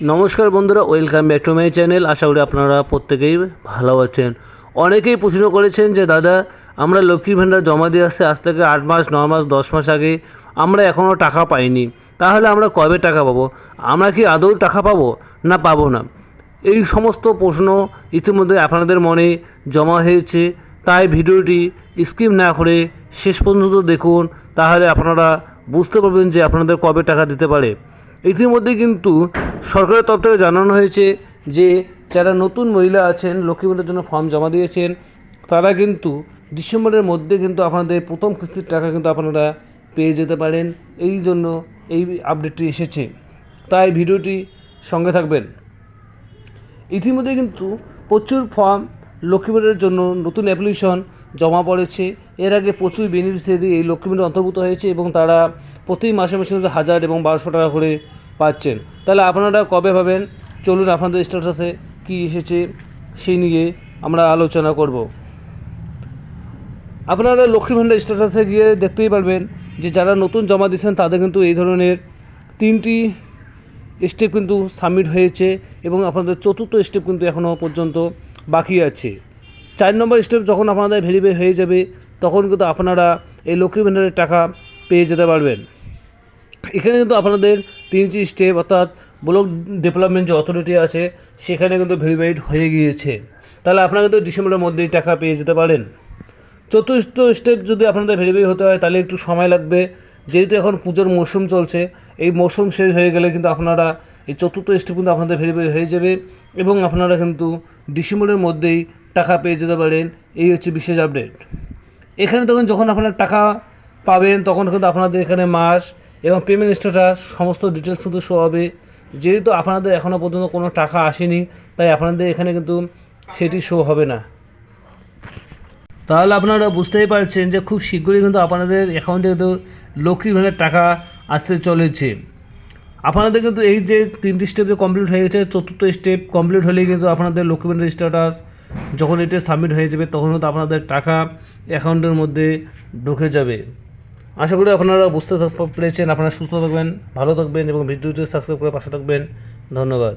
নমস্কার বন্ধুরা, welcome back to my channel. আশা করি আপনারা প্রত্যেকেই ভালো আছেন। অনেকেই প্রশ্ন করেছেন যে দাদা, আমরা লক্ষ্মী ভাণ্ডার জমা দিয়ে আসছে আজ থেকে 8 মাস, 9 মাস, 10 মাস আগে, আমরা এখনও টাকা পাইনি, তাহলে আমরা কবে টাকা পাবো? আমরা কি আদৌ টাকা পাবো না পাবো না? এই সমস্ত প্রশ্ন ইতিমধ্যে আপনাদের মনে জমা হয়েছে। তাই ভিডিওটি স্কিপ না করে শেষ পর্যন্ত দেখুন, তাহলে আপনারা বুঝতে পারবেন যে আপনাদের কবে টাকা দিতে পারে। ইতিমধ্যে কিন্তু সরকারের তরফ থেকে জানানো হয়েছে যে যারা নতুন মহিলা আছেন, লক্ষ্মী ভাণ্ডারের জন্য ফর্ম জমা দিয়েছেন, তারা কিন্তু ডিসেম্বরের মধ্যে কিন্তু আপনাদের প্রথম কিস্তির টাকা কিন্তু আপনারা পেয়ে যেতে পারেন। এই জন্য এই আপডেটটি এসেছে, তাই ভিডিওটি সঙ্গে থাকবেন। ইতিমধ্যে কিন্তু প্রচুর ফর্ম লক্ষ্মী ভাণ্ডারের জন্য নতুন অ্যাপ্লিকেশন জমা পড়েছে। এর আগে প্রচুর বেনিফিশিয়ারি এই লক্ষ্মী ভাণ্ডারে অন্তর্ভুক্ত হয়েছে এবং তারা প্রতি মাসে মাসে 1000 এবং 1200 টাকা করে পাচ্ছেন। তাহলে আপনারা কবে পাবেন? চলুন আপনাদের স্ট্যাটাসে কী এসেছে সেই নিয়ে আমরা আলোচনা করব। আপনারা লক্ষ্মী ভাণ্ডার স্ট্যাটাসে গিয়ে দেখতেই পারবেন যে যারা নতুন জমা দিয়েছেন তাদের কিন্তু এই ধরনের 3টি স্টেপ কিন্তু সাবমিট হয়েছে এবং আপনাদের চতুর্থ স্টেপ কিন্তু এখনও পর্যন্ত বাকি আছে। 4 নম্বর স্টেপ যখন আপনাদের ভেরিফাই হয়ে যাবে, তখন কিন্তু আপনারা এই লক্ষ্মী ভাণ্ডারের টাকা পেয়ে যেতে পারবেন। এখানে কিন্তু আপনাদের 3টি স্টেপ, অর্থাৎ ব্লক ডেভেলপমেন্ট যে অথরিটি আছে সেখানে কিন্তু ভেরিফাইড হয়ে গিয়েছে। তাহলে আপনারা কিন্তু ডিসেম্বরের মধ্যেই টাকা পেয়ে যেতে পারেন। চতুর্থ স্টেপ যদি আপনাদের ভেরিফাই হতে হয় তাহলে একটু সময় লাগবে, যেহেতু এখন পুজোর মরশুম চলছে। এই মরশুম শেষ হয়ে গেলে কিন্তু আপনারা এই চতুর্থ স্টেপ কিন্তু আপনাদের ভেরিফাই হয়ে যাবে এবং আপনারা কিন্তু ডিসেম্বরের মধ্যেই টাকা পেয়ে যেতে পারেন। এই হচ্ছে বিশেষ আপডেট। এখানে যখন আপনারা টাকা পাবেন তখন কিন্তু আপনাদের এখানে মাস এবং পেমেন্ট স্ট্যাটাস সমস্ত ডিটেলস কিন্তু শো হবে। যেহেতু আপনাদের এখনও পর্যন্ত কোনো টাকা আসেনি, তাই আপনাদের এখানে কিন্তু সেটি শো হবে না। তাহলে আপনারা বুঝতেই পারছেন যে খুব শীঘ্রই কিন্তু আপনাদের অ্যাকাউন্টে কিন্তু লক্ষ্মী ভাণ্ডারের টাকা আসতে চলেছে। আপনাদের কিন্তু এই যে 3টি স্টেপ কমপ্লিট হয়ে গেছে, চতুর্থ স্টেপ কমপ্লিট হলেই কিন্তু আপনাদের লক্ষ্মী ভাণ্ডারের স্ট্যাটাস যখন এটা সাবমিট হয়ে যাবে তখন কিন্তু আপনাদের টাকা অ্যাকাউন্টের মধ্যে ঢুকে যাবে। আশা করি আপনারা বুঝতে পেরেছেন। আপনারা সুস্থ থাকবেন, ভালো থাকবেন এবং ভিডিওটি সাবস্ক্রাইব করে পাশে থাকবেন। ধন্যবাদ।